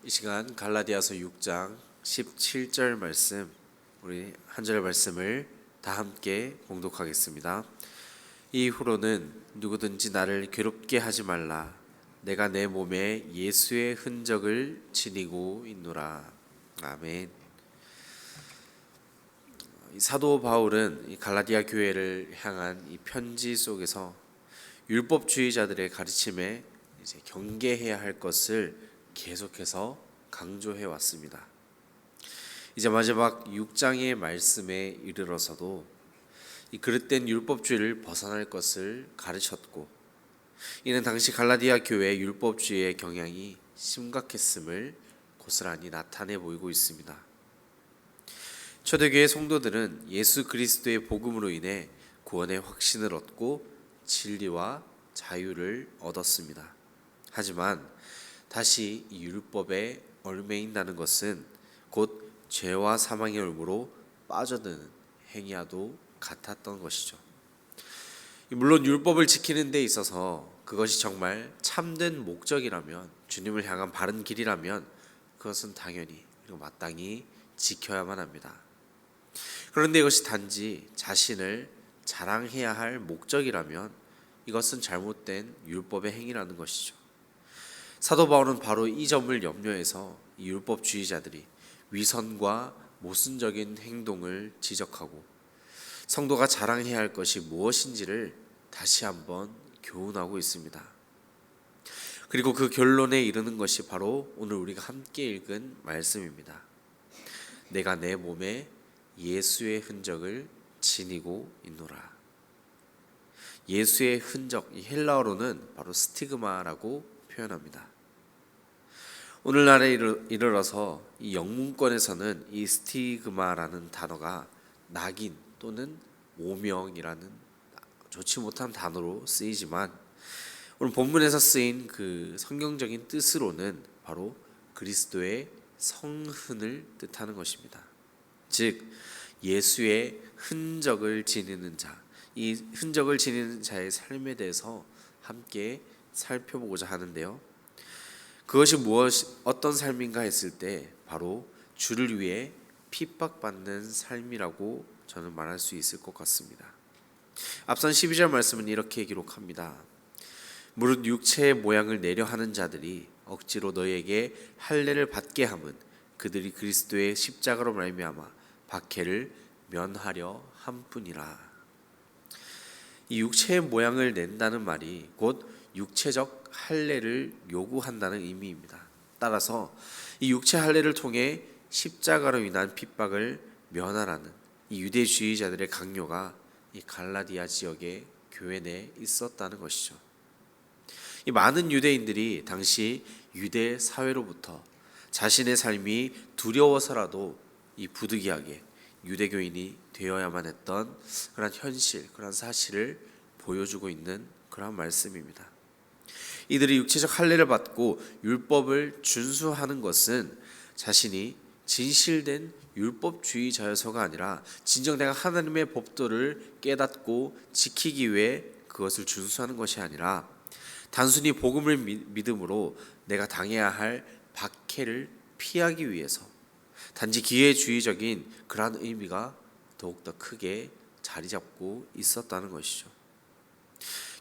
이 시간 갈라디아서 6장 17절 말씀, 우리 한 절 말씀을 다 함께 봉독하겠습니다. 이후로는 누구든지 나를 괴롭게 하지 말라. 내가 내 몸에 예수의 흔적을 지니고 있노라. 아멘. 이 사도 바울은 이 갈라디아 교회를 향한 이 편지 속에서 율법주의자들의 가르침에 이제 경계해야 할 것을 계속해서 강조해 왔습니다. 이제 마지막 6장의 말씀에 이르러서도 이 그릇된 율법주의를 벗어날 것을 가르쳤고, 이는 당시 갈라디아 교회의 율법주의의 경향이 심각했음을 고스란히 나타내 보이고 있습니다. 초대교회 성도들은 예수 그리스도의 복음으로 인해 구원의 확신을 얻고 진리와 자유를 얻었습니다. 하지만 다시 이 율법에 얽매인다는 것은 곧 죄와 사망의 얼무로 빠져드는 행위와도 같았던 것이죠. 물론 율법을 지키는 데 있어서 그것이 정말 참된 목적이라면, 주님을 향한 바른 길이라면 그것은 당연히 그리고 마땅히 지켜야만 합니다. 그런데 이것이 단지 자신을 자랑해야 할 목적이라면 이것은 잘못된 율법의 행위라는 것이죠. 사도 바울은 바로 이 점을 염려해서 이 율법주의자들이 위선과 모순적인 행동을 지적하고 성도가 자랑해야 할 것이 무엇인지를 다시 한번 교훈하고 있습니다. 그리고 그 결론에 이르는 것이 바로 오늘 우리가 함께 읽은 말씀입니다. 내가 내 몸에 예수의 흔적을 지니고 있노라. 예수의 흔적, 이 헬라어로는 바로 스티그마라고 표현합니다. 오늘날에 이르러서 이 영문권에서는 이 스티그마라는 단어가 낙인 또는 오명이라는 좋지 못한 단어로 쓰이지만, 오늘 본문에서 쓰인 그 성경적인 뜻으로는 바로 그리스도의 성흔을 뜻하는 것입니다. 즉 예수의 흔적을 지니는 자, 이 흔적을 지니는 자의 삶에 대해서 함께 살펴보고자 하는데요. 그것이 어떤 삶인가 했을 때 바로 주를 위해 핍박받는 삶이라고 저는 말할 수 있을 것 같습니다. 앞선 12절 말씀은 이렇게 기록합니다. 무릇 육체의 모양을 내려 하는 자들이 억지로 너희에게 할례를 받게 함은 그들이 그리스도의 십자가로 말미암아 박해를 면하려 함뿐이라. 이 육체의 모양을 낸다는 말이 곧 육체적 할례를 요구한다는 의미입니다. 따라서 이 육체 할례를 통해 십자가로 인한 핍박을 면하라는 이 유대주의자들의 강요가 이 갈라디아 지역의 교회 내에 있었다는 것이죠. 이 많은 유대인들이 당시 유대 사회로부터 자신의 삶이 두려워서라도 이 부득이하게 유대교인이 되어야만 했던 그런 현실, 그런 사실을 보여주고 있는 그런 말씀입니다. 이들이 육체적 할례를 받고 율법을 준수하는 것은 자신이 진실된 율법주의자여서가 아니라 진정 내가 하나님의 법도를 깨닫고 지키기 위해 그것을 준수하는 것이 아니라 단순히 복음을 믿음으로 내가 당해야 할 박해를 피하기 위해서, 단지 기회주의적인 그러한 의미가 더욱더 크게 자리 잡고 있었다는 것이죠.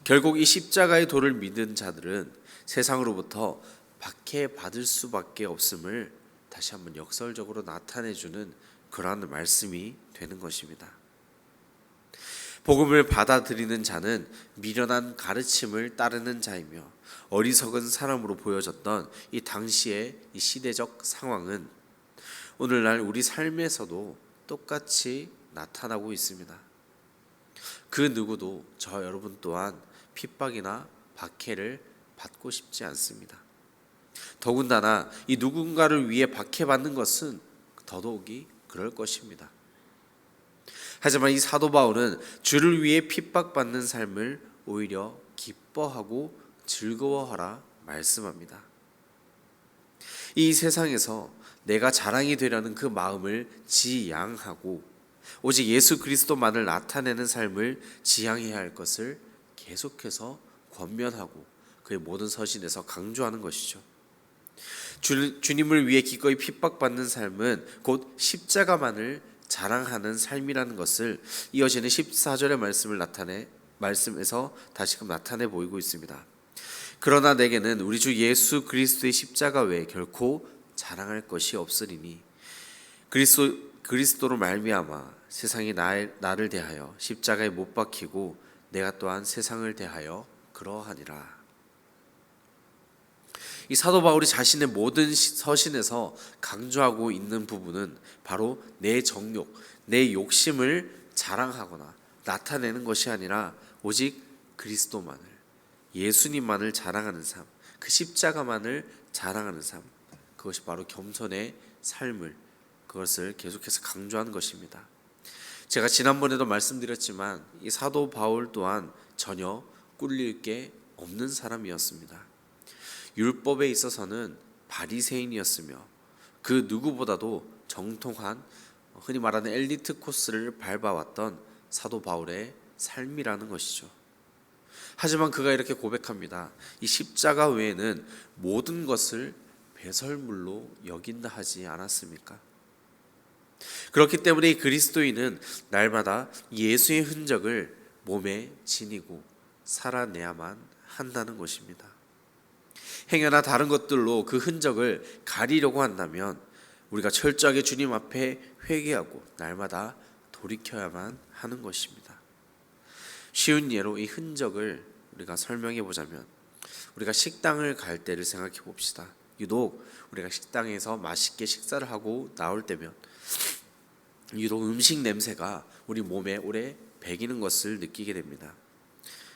결국 이 십자가의 도를 믿은 자들은 세상으로부터 박해받을 수밖에 없음을 다시 한번 역설적으로 나타내주는 그러한 말씀이 되는 것입니다. 복음을 받아들이는 자는 미련한 가르침을 따르는 자이며 어리석은 사람으로 보여졌던 이 당시의 이 시대적 상황은 오늘날 우리 삶에서도 똑같이 나타나고 있습니다. 그 누구도 저 여러분 또한 핍박이나 박해를 받고 싶지 않습니다. 더군다나 이 누군가를 위해 박해받는 것은 더더욱이 그럴 것입니다. 하지만 이 사도 바울은 주를 위해 핍박받는 삶을 오히려 기뻐하고 즐거워하라 말씀합니다. 이 세상에서 내가 자랑이 되려는 그 마음을 지양하고 오직 예수 그리스도만을 나타내는 삶을 지향해야 할 것을 계속해서 권면하고 그의 모든 서신에서 강조하는 것이죠. 주님을 위해 기꺼이 핍박받는 삶은 곧 십자가만을 자랑하는 삶이라는 것을 이어지는 14절의 말씀에서 다시금 나타내 보이고 있습니다. 그러나 내게는 우리 주 예수 그리스도의 십자가 외에 결코 자랑할 것이 없으리니 그리스도로 말미암아 세상이 나를 대하여 십자가에 못 박히고 내가 또한 세상을 대하여 그러하니라. 이 사도 바울이 자신의 모든 서신에서 강조하고 있는 부분은 바로 내 정욕, 내 욕심을 자랑하거나 나타내는 것이 아니라 오직 그리스도만을, 예수님만을 자랑하는 삶, 그 십자가만을 자랑하는 삶, 그것이 바로 겸손의 삶을, 그것을 계속해서 강조하는 것입니다. 제가 지난번에도 말씀드렸지만 이 사도 바울 또한 전혀 꿀릴 게 없는 사람이었습니다. 율법에 있어서는 바리새인이었으며 그 누구보다도 정통한 흔히 말하는 엘리트 코스를 밟아왔던 사도 바울의 삶이라는 것이죠. 하지만 그가 이렇게 고백합니다. 이 십자가 외에는 모든 것을 배설물로 여긴다 하지 않았습니까? 그렇기 때문에 이 그리스도인은 날마다 예수의 흔적을 몸에 지니고 살아내야만 한다는 것입니다. 행여나 다른 것들로 그 흔적을 가리려고 한다면 우리가 철저하게 주님 앞에 회개하고 날마다 돌이켜야만 하는 것입니다. 쉬운 예로 이 흔적을 우리가 설명해 보자면 우리가 식당을 갈 때를 생각해 봅시다. 유독 우리가 식당에서 맛있게 식사를 하고 나올 때면 유독 음식 냄새가 우리 몸에 오래 배기는 것을 느끼게 됩니다.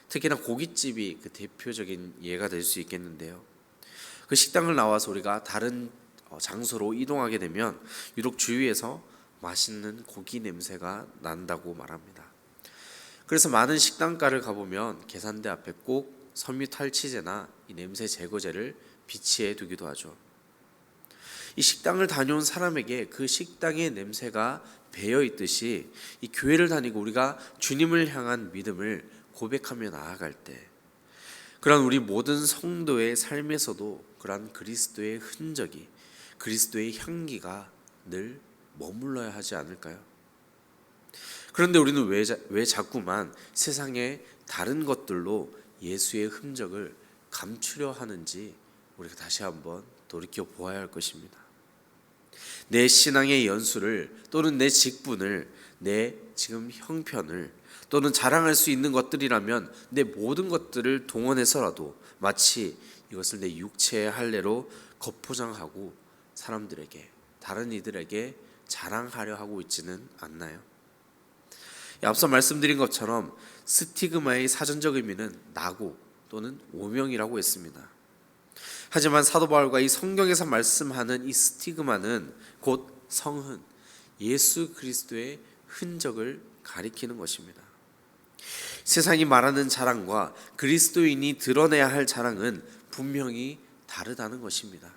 특히나 고깃집이 그 대표적인 예가 될 수 있겠는데요. 그 식당을 나와서 우리가 다른 장소로 이동하게 되면 유독 주위에서 맛있는 고기 냄새가 난다고 말합니다. 그래서 많은 식당가를 가보면 계산대 앞에 꼭 섬유 탈취제나 이 냄새 제거제를 비치해 두기도 하죠. 이 식당을 다녀온 사람에게 그 식당의 냄새가 배어 있듯이 이 교회를 다니고 우리가 주님을 향한 믿음을 고백하며 나아갈 때 그런 우리 모든 성도의 삶에서도 그러한 그리스도의 흔적이, 그리스도의 향기가 늘 머물러야 하지 않을까요? 그런데 우리는 왜 자꾸만 세상의 다른 것들로 예수의 흔적을 감추려 하는지 우리가 다시 한번 돌이켜 보아야 할 것입니다. 내 신앙의 연수를 또는 내 직분을, 내 지금 형편을 또는 자랑할 수 있는 것들이라면 내 모든 것들을 동원해서라도 마치 이것을 내 육체의 할례로 겉포장하고 사람들에게, 다른 이들에게 자랑하려 하고 있지는 않나요? 앞서 말씀드린 것처럼 스티그마의 사전적 의미는 낙오 또는 오명이라고 했습니다. 하지만 사도 바울과 이 성경에서 말씀하는 이 스티그마는 곧 성흔, 예수 그리스도의 흔적을 가리키는 것입니다. 세상이 말하는 자랑과 그리스도인이 드러내야 할 자랑은 분명히 다르다는 것입니다.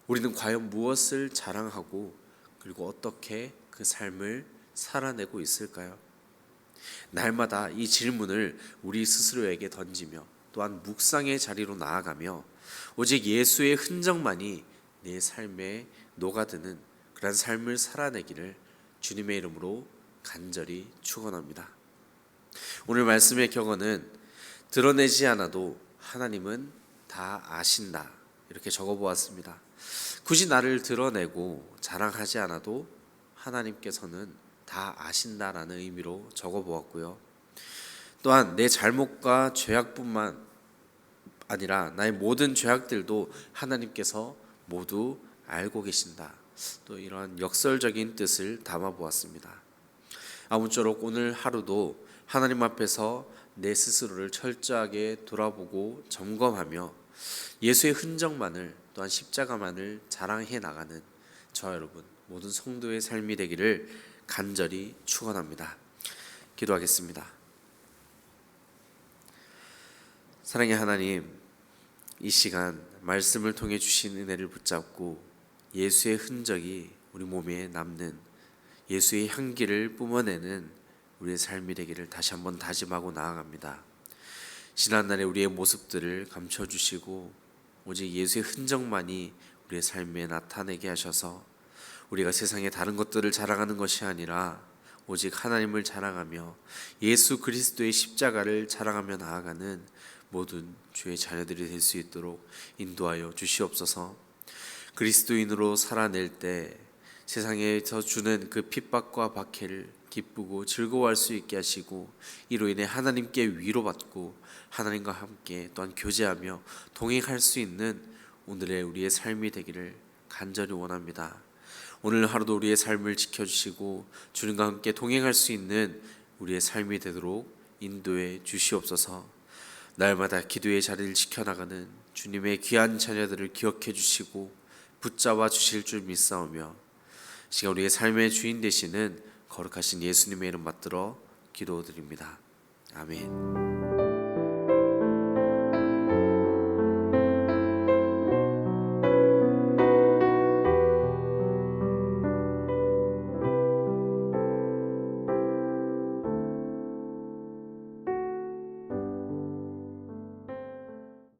우리는 과연 무엇을 자랑하고 그리고 어떻게 그 삶을 살아내고 있을까요? 날마다 이 질문을 우리 스스로에게 던지며 또한 묵상의 자리로 나아가며 오직 예수의 흔적만이 내 삶에 녹아드는 그런 삶을 살아내기를 주님의 이름으로 간절히 축원합니다. 오늘 말씀의 격언은 드러내지 않아도 하나님은 다 아신다 이렇게 적어보았습니다. 굳이 나를 드러내고 자랑하지 않아도 하나님께서는 다 아신다라는 의미로 적어보았고요. 또한 내 잘못과 죄악뿐만 아니라 나의 모든 죄악들도 하나님께서 모두 알고 계신다. 또 이러한 역설적인 뜻을 담아보았습니다. 아무쪼록 오늘 하루도 하나님 앞에서 내 스스로를 철저하게 돌아보고 점검하며 예수의 흔적만을 또한 십자가만을 자랑해 나가는 저와 여러분 모든 성도의 삶이 되기를 간절히 축원합니다. 기도하겠습니다. 사랑의 하나님, 이 시간 말씀을 통해 주신 은혜를 붙잡고 예수의 흔적이 우리 몸에 남는 예수의 향기를 뿜어내는 우리의 삶이 되기를 다시 한번 다짐하고 나아갑니다. 지난날의 우리의 모습들을 감춰주시고 오직 예수의 흔적만이 우리의 삶에 나타내게 하셔서 우리가 세상의 다른 것들을 자랑하는 것이 아니라 오직 하나님을 자랑하며 예수 그리스도의 십자가를 자랑하며 나아가는 모든 주의 자녀들이 될 수 있도록 인도하여 주시옵소서. 그리스도인으로 살아낼 때 세상에서 주는 그 핍박과 박해를 기쁘고 즐거워할 수 있게 하시고 이로 인해 하나님께 위로받고 하나님과 함께 또한 교제하며 동행할 수 있는 오늘의 우리의 삶이 되기를 간절히 원합니다. 오늘 하루도 우리의 삶을 지켜주시고 주님과 함께 동행할 수 있는 우리의 삶이 되도록 인도해 주시옵소서. 날마다 기도의 자리를 지켜나가는 주님의 귀한 자녀들을 기억해 주시고 붙잡아 주실 줄 믿사오며 시간 우리의 삶의 주인 되시는 거룩하신 예수님의 이름 받들어 기도드립니다. 아멘.